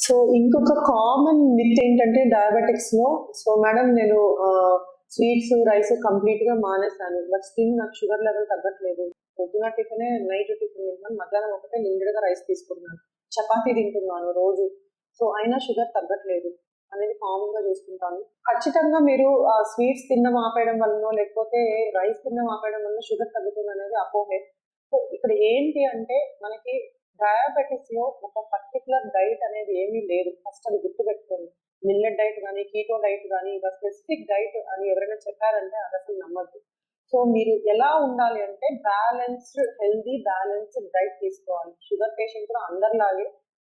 So ఇంకొక common myth ఏంటంటే diabetics లో, సో మేడం నేను స్వీట్స్ రైస్ కంప్లీట్ గా మానేశాను, బట్ స్టిల్ నాకు షుగర్ లెవెల్ తగ్గట్లేదు. పొద్దున టిఫిన్, నైట్ టిఫిన్ తింటున్నాను, మధ్యాహ్నం ఒకటే లిమిటెడ్ గా రైస్ తీసుకుంటున్నాను, చపాతీ తింటున్నాను రోజు, సో అయినా షుగర్ తగ్గట్లేదు అనేది కామన్ గా చూస్తుంటాను. ఖచ్చితంగా మీరు స్వీట్స్ తినడం ఆపేయడం వల్ల లేకపోతే రైస్ తినడం ఆపేయడం వల్ల షుగర్ తగ్గుతుంది అనేది అపోహే. సో ఇక్కడ ఏంటి అంటే మనకి డయాబెటిస్ లో ఒక పర్టికులర్ డైట్ అనేది ఏమీ లేదు, ఫస్ట్ అది గుర్తుపెట్టుకోండి. మిల్లెట్ డైట్ కానీ, కీటో డైట్ కానీ, ఇలా స్పెసిఫిక్ డైట్ అని ఎవరైనా చెప్పారంటే అది అసలు నమ్మద్దు. సో మీరు ఎలా ఉండాలి అంటే బ్యాలెన్స్డ్, హెల్దీ బ్యాలెన్స్డ్ డైట్ తీసుకోవాలి. షుగర్ పేషెంట్ కూడా అందరిలాగే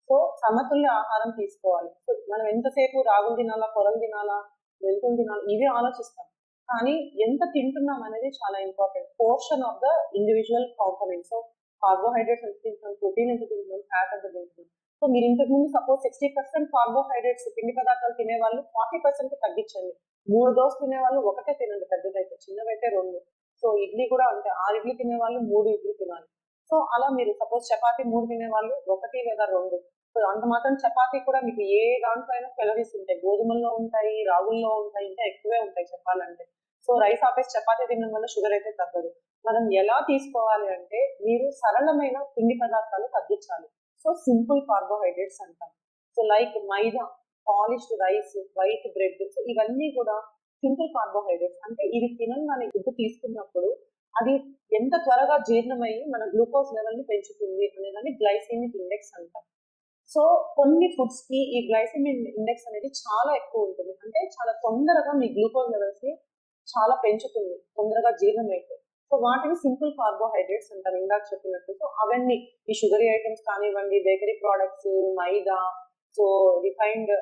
సో సమతుల్య ఆహారం తీసుకోవాలి. సో మనం ఎంతసేపు రాగులు తినాలా, కొరలు తినాలా, మెంతులు తినాలా ఇవి ఆలోచిస్తాం, కానీ ఎంత తింటున్నాం అనేది చాలా important. Portion of the individual components. So carbohydrates ఎంత తింటున్నాం, ప్రోటీన్ ఎంత తింటున్నాం, ఫ్యాట్ ఎంత తింటున్నాం. సో మీరు ఇంతకు ముందు సపోజ్ 60% కార్బోహైడ్రేట్స్ పిండి పదార్థాలు తినేవాళ్ళు 40% తగ్గించండి. 3 దోశలు తినేవాళ్ళు ఒకటే తినండి, పెద్దదైతే, చిన్నవైతే 2. సో ఇడ్లీ కూడా అంటే 6 ఇడ్లీ తినేవాళ్ళు 3 ఇడ్లీ తినాలి. సో అలా మీరు సపోజ్ చపాతీ 3 తినేవాళ్ళు 1 లేదా 2. సో అంత మాత్రం చపాతీ కూడా మీకు ఏ దాంట్లో అయినా కెలరీస్ ఉంటాయి, గోధుమల్లో ఉంటాయి, రాగుల్లో ఉంటాయి, ఇంకా ఎక్కువే ఉంటాయి చెప్పాలంటే. సో రైస్ ఆపేసి చపాతీ తినడం వల్ల షుగర్ అయితే తగ్గదు. మనం ఎలా తీసుకోవాలి అంటే మీరు సరళమైన పిండి పదార్థాలు తగ్గించాలి. సో సింపుల్ కార్బోహైడ్రేట్స్ అంటాం. So like maida, polished rice, white bread, so ఇవన్నీ కూడా సింపుల్ కార్బోహైడ్రేట్స్. అంటే ఇది తినంగానే ఫుడ్ తీసుకున్నప్పుడు అది ఎంత త్వరగా జీర్ణమయ్యి మన గ్లూకోజ్ లెవెల్ ని పెంచుతుంది అనేదాన్ని గ్లైసెమిక్ ఇండెక్స్ అంటాం. సో కొన్ని ఫుడ్స్ కి ఈ గ్లైసెమిక్ ఇండెక్స్ అనేది చాలా ఎక్కువ ఉంటుంది, అంటే చాలా తొందరగా మీ గ్లూకోజ్ లెవెల్స్ ని చాలా పెంచుతుంది, తొందరగా జీర్ణమైతే. సో వాటిని సింపుల్ కార్బోహైడ్రేట్స్ అంటారు ఇందాక చెప్పినట్టు. సో అవన్నీ ఈ షుగరీ ఐటమ్స్ కానివ్వండి, బేకరీ ప్రోడక్ట్స్, మైదా, సో రిఫైన్డ్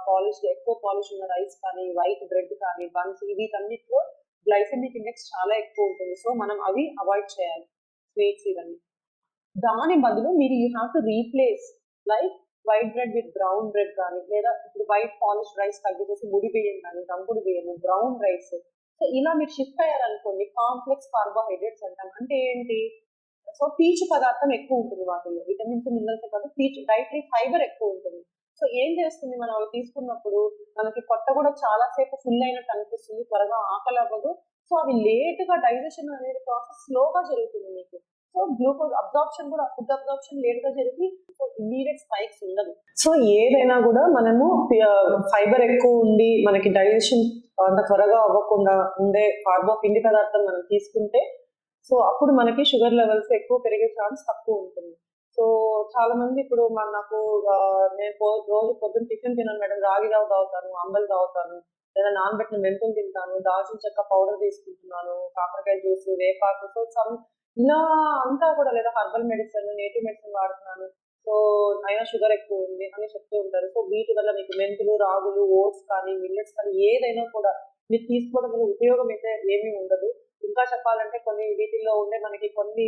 పాలిష్, ఎక్కువ పాలిష్ ఉన్న రైస్ కానీ, వైట్ బ్రెడ్ కానీ, బన్స్, వీటన్నిటిలో గ్లైసెమిక్ ఇండెక్స్ చాలా ఎక్కువ ఉంటుంది. సో మనం అవి అవాయిడ్ చేయాలి, స్వీట్స్ ఇవన్నీ. దాని బదులు మీరు you have to replace like white bread with brown bread కానీ, లేదా ఇప్పుడు వైట్ పాలిష్ రైస్ తగ్గించేసి ముడి బియ్యం కానీ, దంపుడు బియ్యం, బ్రౌన్ రైస్. సో ఇలా మీరు షిఫ్ట్ అయ్యారనుకోండి, కాంప్లెక్స్ కార్బోహైడ్రేట్స్ అంటాం. అంటే ఏంటి? సో పీచు పదార్థం ఎక్కువ ఉంటుంది వాటిల్లో, విటమిన్స్, మినరల్స్ కాదు, పీచు డైటరీ ఫైబర్ ఎక్కువ ఉంటుంది. సో ఏం చేస్తుంది, మనం అవి తీసుకున్నప్పుడు మనకి పొట్ట కూడా చాలా సేపు ఫుల్ అయినట్టు అనిపిస్తుంది, త్వరగా ఆకలి అవ్వదు. సో అవి లేట్ గా డైజెషన్ అనేది ప్రాసెస్ స్లోగా జరుగుతుంది మీకు. సో గ్లూకోజ్ అబ్జార్ప్షన్ కూడా, ఫుడ్ అబ్జార్ప్షన్ లేట్ గా జరిగి సో ఇమ్మీడియట్ స్పైక్స్ ఉండదు. సో ఏదైనా కూడా మనము ఫైబర్ ఎక్కువ ఉండి మనకి డైజెషన్ అంత త్వరగా అవ్వకుండా ఉండే పిండి పదార్థం మనం తీసుకుంటే సో అప్పుడు మనకి షుగర్ లెవెల్స్ ఎక్కువ పెరిగే ఛాన్స్ తక్కువ ఉంటుంది. సో చాలా మంది ఇప్పుడు నాకు నేను రోజు పొద్దున్న టిఫిన్ తినను మేడం, రాగి జావ తాగుతాను, అంబలి తాగుతాను, లేదా నానబెట్టిన మెంతులు తింటాను, దాల్చిన చెక్క పౌడర్ తీసుకుంటున్నాను, కాకరకాయ జ్యూస్, వేపాకు, సో ఇలా అంతా కూడా, లేదా హర్బల్ మెడిసిన్, నేటివ్ మెడిసిన్ వాడుతున్నాను, సో అయినా షుగర్ ఎక్కువ ఉంది అని చెప్తూ ఉంటారు. సో వీటి వల్ల మీకు మెంతులు, రాగులు, ఓట్స్ కానీ, మిల్లెట్స్ కానీ ఏదైనా కూడా మీరు తీసుకోవడం వల్ల ఉపయోగం అయితే ఏమీ ఉండదు. ఇంకా చెప్పాలంటే కొన్ని వీటిల్లో ఉండే మనకి కొన్ని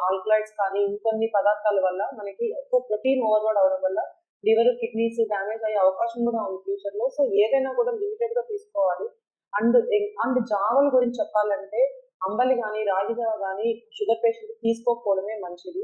ఆల్కలాయిడ్స్ కానీ, ఇంకొన్ని పదార్థాల వల్ల మనకి ఎక్కువ ప్రోటీన్ ఓవర్లోడ్ అవడం వల్ల లివర్, కిడ్నీస్ డ్యామేజ్ అయ్యే అవకాశం కూడా ఉంది ఫ్యూచర్ లో. సో ఏదైనా కూడా లిమిటెడ్ గా తీసుకోవాలి. అండ్ అండ్ జావల గురించి చెప్పాలంటే అంబలి కానీ, రాగి జావ కానీ షుగర్ పేషెంట్ తీసుకోకపోవడమే మంచిది.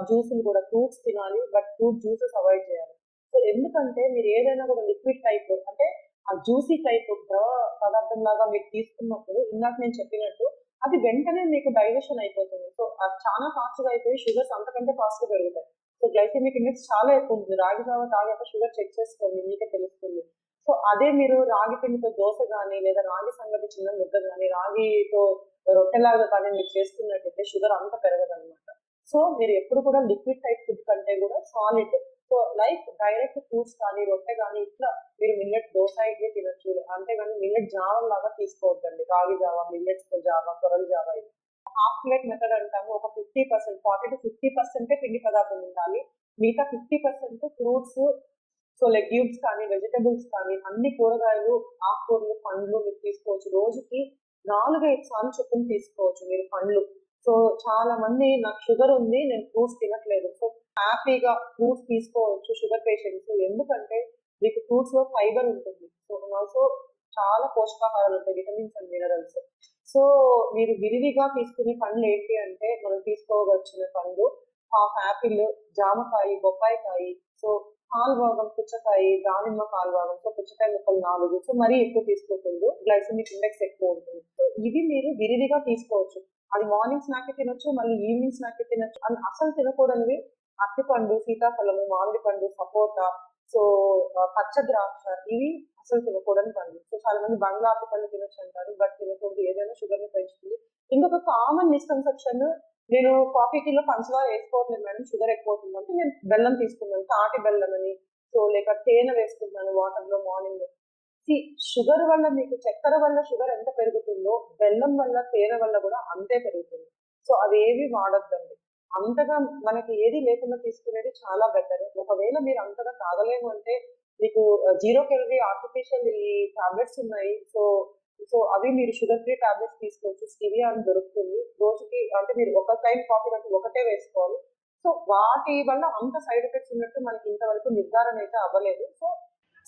జ్యూసులు కూడా ఫ్రూట్స్ తినాలి, బట్ ఫ్రూట్ జ్యూసెస్ అవాయిడ్ చేయాలి. సో ఎందుకంటే మీరు ఏదైనా కూడా లిక్విడ్ టైప్, అంటే ఆ జ్యూసీ టైప్ ద్రవ పదార్థం లాగా మీరు తీసుకున్నప్పుడు ఇందాక నేను చెప్పినట్టు అది వెంటనే మీకు డైజెషన్ అయిపోతుంది. సో అది చాలా ఫాస్ట్ గా అయిపోయి షుగర్స్ అంతకంటే ఫాస్ట్ గా పెరుగుతాయి. సో గ్లైసెమిక్ ఇండెక్స్ చాలా ఎక్కువ ఉంటుంది. రాగి జావ తాగాక షుగర్ చెక్ చేసుకోండి, మీకే తెలుస్తుంది. సో అదే మీరు రాగి పిండితో దోశ కానీ, లేదా రాగి సంగటి చిన్న ముద్ద కానీ, రాగితో రొట్టెలాగా కానీ మీరు చేసుకున్నట్టయితే షుగర్ అంత పెరగదన్నమాట. సో మీరు ఎప్పుడు కూడా లిక్విడ్ టైప్ ఫుడ్ కంటే కూడా solid, so like direct fruits కానీ, రొట్టె కానీ, ఇట్లా మీరు మిల్లెట్ దోశ ఇడ్లీ తినొచ్చు. అంతేగాని మిల్లెట్ జావ లాగా తీసుకోవద్దండి. రాగి జావ, మిల్లెట్స్ తో జావ, కొరల జావ, ఇది హాఫ్ ప్లేట్ మెథడ్ అంటాము. ఒక 50%, 40 to 50% పిండి పదార్థం ఉండాలి, మిగతా 50% ఫ్రూట్స్, సో లెగ్యూమ్స్ కానీ, వెజిటబుల్స్ కానీ, అన్ని కూరగాయలు, ఆకుకూరలు, పండ్లు మీరు తీసుకోవచ్చు. రోజుకి 4-5 సార్లు చొప్పున తీసుకోవచ్చు మీరు పండ్లు. సో చాలా మంది నాకు షుగర్ ఉంది, నేను ఫ్రూట్స్ తినట్లేదు, సో హ్యాపీగా ఫ్రూట్స్ తీసుకోవచ్చు షుగర్ పేషెంట్స్. ఎందుకంటే మీకు ఫ్రూట్స్ లో ఫైబర్ ఉంటుంది, సో ఆల్సో చాలా పోషకాహారాలు ఉంటాయి, విటమిన్స్ అండ్ మినరల్స్. సో మీరు విరివిగా తీసుకునే పండ్లు ఏంటి అంటే మనం తీసుకోవచ్చిన పండ్లు హాఫ్ యాపిల్, జామకాయ, బొప్పాయికాయ, సో పాలు భాగం పుచ్చకాయ, దానిమ్మ పాలు భాగం, సో పుచ్చకాయ ముక్కలు 4, సో మరీ ఎక్కువ తీసుకోకూడదు, గ్లైసెమిక్ ఇండెక్స్ ఎక్కువ ఉంటుంది. సో ఇది మీరు విరివిగా తీసుకోవచ్చు. అది మార్నింగ్ స్నాక్ తినొచ్చు, మళ్ళీ ఈవినింగ్ స్నాక్ తినొచ్చు. అండ్ అసలు తినకూడనివి అరటిపండు, సీతాఫలము, మామిడి పండు, సపోటా, సో పచ్చ ద్రాక్ష, ఇవి అసలు తినకూడని పండు. సో చాలా మంది బంగ్లా అరటిపండు తినొచ్చు అంటారు, బట్ తినకూడదు, ఏదైనా షుగర్ ని పెంచుతుంది. ఇంకొక కామన్ మిస్కన్సెప్షన్, నేను కాఫీ టీలో పంచదార వేసుకోవట్లేదు మేడం, షుగర్ ఎక్కువ అవుతుంది అంటే నేను బెల్లం తీసుకున్నాను, తాటి బెల్లం అని, సో లేక తేనె వేసుకుంటున్నాను వాటర్ లో మార్నింగ్. షుగర్ వల్ల మీకు చక్కెర వల్ల షుగర్ ఎంత పెరుగుతుందో బెల్లం వల్ల తేనె వల్ల కూడా అంతే పెరుగుతుంది. సో అవేవి వాడొద్దండి. అంతగా మనకి ఏది లేకుండా తీసుకునేది చాలా బెటర్. ఒకవేళ మీరు అంతగా తాగలేము అంటే మీకు 0 calorie ఆర్టిఫిషియల్ ఈ టాబ్లెట్స్ ఉన్నాయి. సో సో అవి మీరు షుగర్ ఫ్రీ టాబ్లెట్స్ తీసుకోవచ్చు. స్టివియా అని దొరుకుతుంది. రోజుకి అంటే మీరు ఒక టైం కాఫీ అంటే ఒకటే వేసుకోవాలి. సో వాటి వల్ల అంత సైడ్ ఎఫెక్ట్స్ ఉన్నట్టు మనకి ఇంతవరకు నిర్ధారణ అయితే అవ్వలేదు.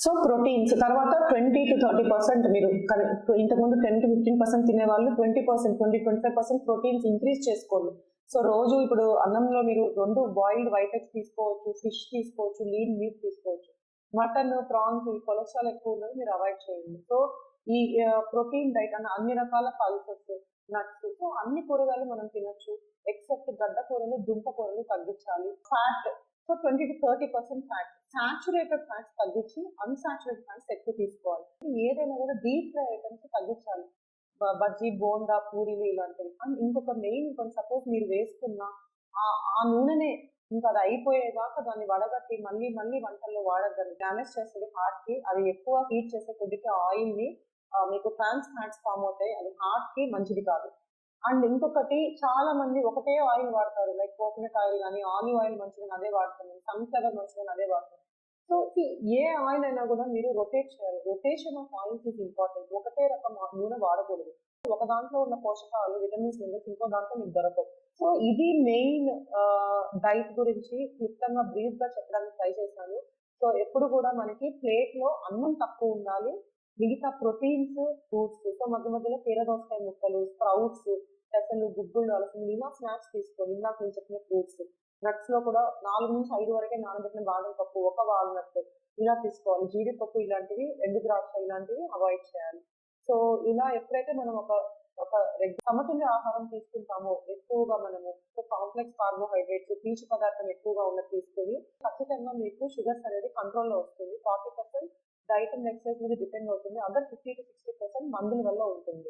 సో ప్రోటీన్స్ తర్వాత 20-30% మీరు ఇంతకుముందు 10-15% తినేవాళ్ళు 20%, 20-25% ప్రోటీన్స్ ఇంక్రీజ్ చేసుకోండి. సో రోజు ఇప్పుడు అన్నంలో మీరు 2 బాయిల్డ్ వైట్ ఎగ్స్ తీసుకోవచ్చు, ఫిష్ తీసుకోవచ్చు, లీన్ మీట్ తీసుకోవచ్చు. మటన్, ప్రాన్స్, కొలెస్ట్రాల్ ఎక్కువ ఉన్నది మీరు అవాయిడ్ చేయండి. సో ఈ ప్రోటీన్ డైట్ అన్న అన్ని రకాల పల్సెస్, నట్స్, సో అన్ని కూరగాయలు మనం తినొచ్చు, ఎక్సెప్ట్ గడ్డ కూరలు, దుంప కూరలు తగ్గించాలి. Fat, so 20-30% fat, saturated fats తగ్గించి అన్సాచురేటెడ్ ఫ్యాట్స్ ఎక్కువ తీసుకోవాలి. ఏదైనా కూడా డీప్ ఫ్రై ఐటమ్స్ తగ్గించాలి. బజ్జీ, బోండా, పూరీలు ఇలాంటివి. అండ్ ఇంకొక మెయిన్, ఇప్పుడు సపోజ్ మీరు వేసుకున్న ఆ నూనెనే ఇంకా అది అయిపోయేదాకా దాన్ని వడగట్టి మళ్ళీ మళ్ళీ వంటల్లో వాడద్దండి. డ్యామేజ్ చేస్తుంది హార్ట్ కి. అది ఎక్కువ హీట్ చేసే కొద్దిగా ఆయిల్ ని మీకు ట్రాన్స్ ఫ్యాట్స్ ఫామ్ అవుతాయి, అది హార్ట్ కి మంచిది కాదు. అండ్ ఇంకొకటి, చాలా మంది ఒకటే ఆయిల్ వాడతారు, లైక్ కోకోనట్ ఆయిల్ కానీ ఆలివ్ ఆయిల్ మంచిదని అదే వాడతాను, సన్ఫ్లవర్ మంచిదని అదే వాడతాను. సో ఏ ఆయిల్ అయినా కూడా మీరు రొటేట్ చేయాలి. Rotation of oils is important. ఒకటే రకం నూనె వాడకూడదు. ఒక దాంట్లో ఉన్న పోషకాలు, విటమిన్స్, మినరల్స్ ఇంకో దాంట్లో మీకు దొరకవు. సో ఇది మెయిన్ డైట్ గురించి క్లుప్తంగా బ్రీఫ్ గా చెప్పడానికి ట్రై చేశాను. సో ఎప్పుడు కూడా మనకి ప్లేట్ లో అన్నం తక్కువ ఉండాలి, మిగతా ప్రోటీన్స్, ఫ్రూట్స్, సో మధ్య మధ్యలో కీరదోసకాయ ముక్కలు, స్ప్రౌట్స్, పెసలు, గుగ్గుళ్ళు, అలసందలు ఇలా స్నాక్స్ తీసుకోండి. ఇందాక నేను చెప్పిన ఫ్రూట్స్, నట్స్ లో కూడా 4-5 వరకే నానబెట్టిన బాదం పప్పు, ఒక వాల్నట్ ఇలా తీసుకోవాలి. జీడిపప్పు ఇలాంటివి, ఎండు ద్రాక్ష ఇలాంటివి అవాయిడ్ చేయాలి. సో ఇలా ఎప్పుడైతే మనం ఒక ఒక సమతుల్య ఆహారం తీసుకుంటామో, ఎక్కువగా మనము కాంప్లెక్స్ కార్బోహైడ్రేట్స్, పీచు పదార్థం ఎక్కువగా ఉన్నది తీసుకొని ఖచ్చితంగా మీకు షుగర్స్ అనేది కంట్రోల్లో వస్తుంది. 40% డైట్ అండ్ ఎక్సర్సైజ్ మీద డిపెండ్ అవుతుంది. అదర్ 50-60% మందుల వల్ల ఉంటుంది.